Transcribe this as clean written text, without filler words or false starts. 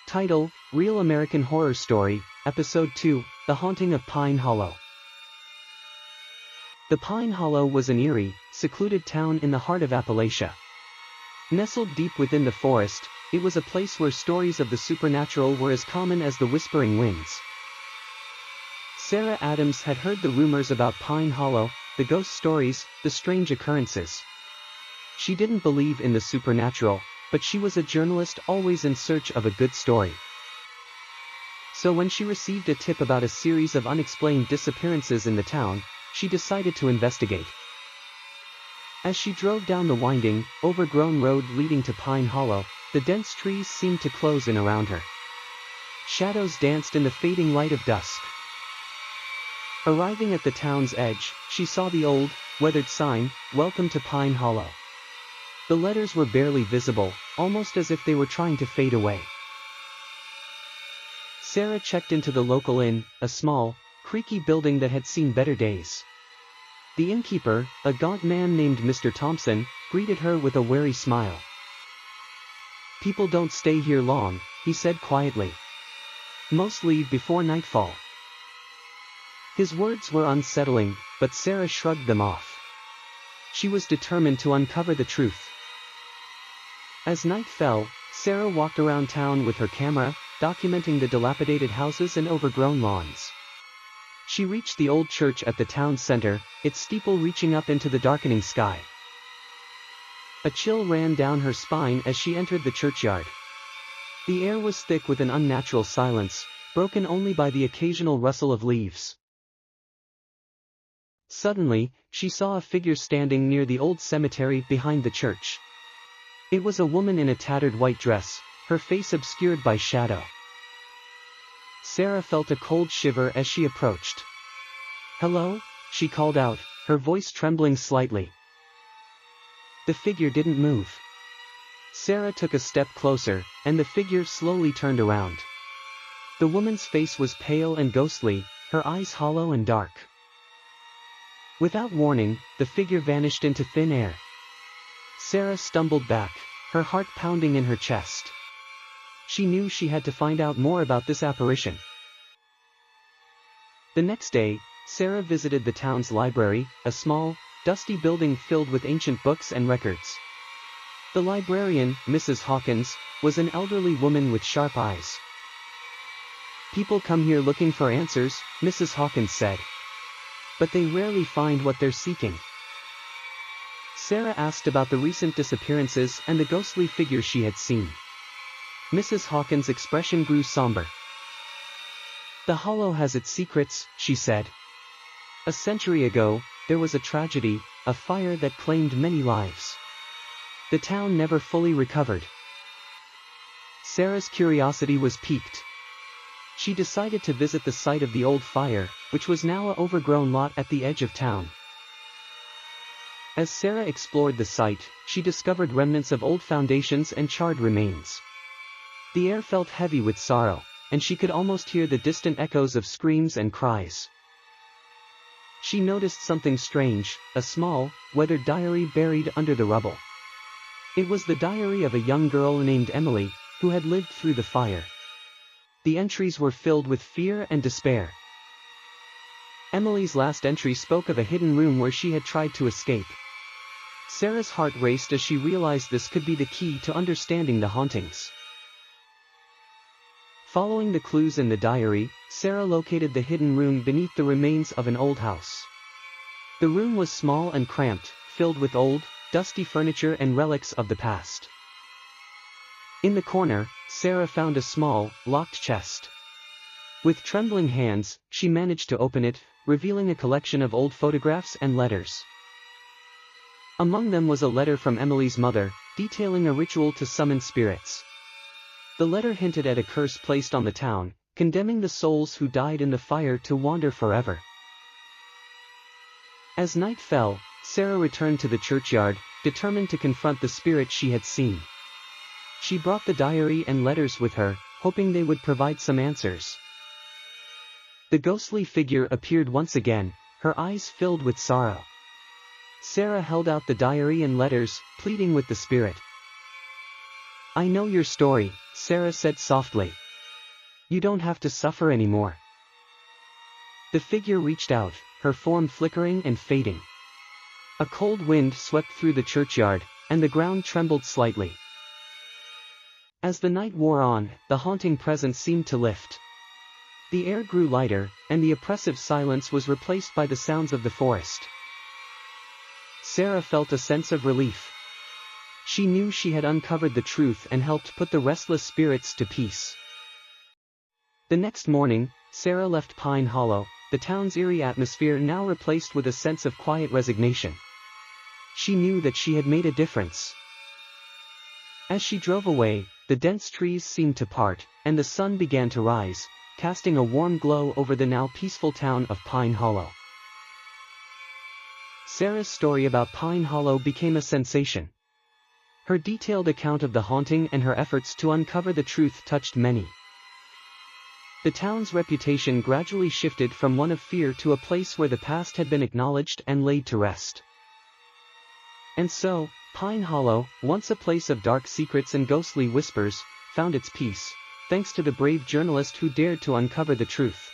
Title: Real American Horror Story, Episode 2, The Haunting of Pine Hollow. The Pine Hollow was an eerie, secluded town in the heart of Appalachia. Nestled deep within the forest, it was a place where stories of the supernatural were as common as the whispering winds. Sarah Adams had heard the rumors about Pine Hollow, the ghost stories, the strange occurrences. She didn't believe in the supernatural, but she was a journalist always in search of a good story. So when she received a tip about a series of unexplained disappearances in the town, she decided to investigate. As she drove down the winding, overgrown road leading to Pine Hollow, the dense trees seemed to close in around her. Shadows danced in the fading light of dusk. Arriving at the town's edge, she saw the old, weathered sign, "Welcome to Pine Hollow." The letters were barely visible, almost as if they were trying to fade away. Sarah checked into the local inn, a small, creaky building that had seen better days. The innkeeper, a gaunt man named Mr. Thompson, greeted her with a wary smile. "People don't stay here long," he said quietly. "Most leave before nightfall." His words were unsettling, but Sarah shrugged them off. She was determined to uncover the truth. As night fell, Sarah walked around town with her camera, documenting the dilapidated houses and overgrown lawns. She reached the old church at the town center, its steeple reaching up into the darkening sky. A chill ran down her spine as she entered the churchyard. The air was thick with an unnatural silence, broken only by the occasional rustle of leaves. Suddenly, she saw a figure standing near the old cemetery behind the church. It was a woman in a tattered white dress, her face obscured by shadow. Sarah felt a cold shiver as she approached. "Hello?" she called out, her voice trembling slightly. The figure didn't move. Sarah took a step closer, and the figure slowly turned around. The woman's face was pale and ghostly, her eyes hollow and dark. Without warning, the figure vanished into thin air. Sarah stumbled back, her heart pounding in her chest. She knew she had to find out more about this apparition. The next day, Sarah visited the town's library, a small, dusty building filled with ancient books and records. The librarian, Mrs. Hawkins, was an elderly woman with sharp eyes. "People come here looking for answers," Mrs. Hawkins said. "But they rarely find what they're seeking." Sarah asked about the recent disappearances and the ghostly figure she had seen. Mrs. Hawkins' expression grew somber. "The Hollow has its secrets," she said. "A century ago, there was a tragedy, a fire that claimed many lives. The town never fully recovered." Sarah's curiosity was piqued. She decided to visit the site of the old fire, which was now an overgrown lot at the edge of town. As Sarah explored the site, she discovered remnants of old foundations and charred remains. The air felt heavy with sorrow, and she could almost hear the distant echoes of screams and cries. She noticed something strange, a small, weathered diary buried under the rubble. It was the diary of a young girl named Emily, who had lived through the fire. The entries were filled with fear and despair. Emily's last entry spoke of a hidden room where she had tried to escape. Sarah's heart raced as she realized this could be the key to understanding the hauntings. Following the clues in the diary, Sarah located the hidden room beneath the remains of an old house. The room was small and cramped, filled with old, dusty furniture and relics of the past. In the corner, Sarah found a small, locked chest. With trembling hands, she managed to open it, revealing a collection of old photographs and letters. Among them was a letter from Emily's mother, detailing a ritual to summon spirits. The letter hinted at a curse placed on the town, condemning the souls who died in the fire to wander forever. As night fell, Sarah returned to the churchyard, determined to confront the spirit she had seen. She brought the diary and letters with her, hoping they would provide some answers. The ghostly figure appeared once again, her eyes filled with sorrow. Sarah held out the diary and letters, pleading with the spirit. I know your story, Sarah said softly. You don't have to suffer anymore. The figure reached out, her form flickering and fading. A cold wind swept through the churchyard, and the ground trembled slightly. As the night wore on, the haunting presence seemed to lift. The air grew lighter, and the oppressive silence was replaced by the sounds of the forest. Sarah felt a sense of relief. She knew she had uncovered the truth and helped put the restless spirits to peace. The next morning, Sarah left Pine Hollow, the town's eerie atmosphere now replaced with a sense of quiet resignation. She knew that she had made a difference. As she drove away, the dense trees seemed to part, and the sun began to rise, casting a warm glow over the now peaceful town of Pine Hollow. Sarah's story about Pine Hollow became a sensation. Her detailed account of the haunting and her efforts to uncover the truth touched many. The town's reputation gradually shifted from one of fear to a place where the past had been acknowledged and laid to rest. And so, Pine Hollow, once a place of dark secrets and ghostly whispers, found its peace, thanks to the brave journalist who dared to uncover the truth.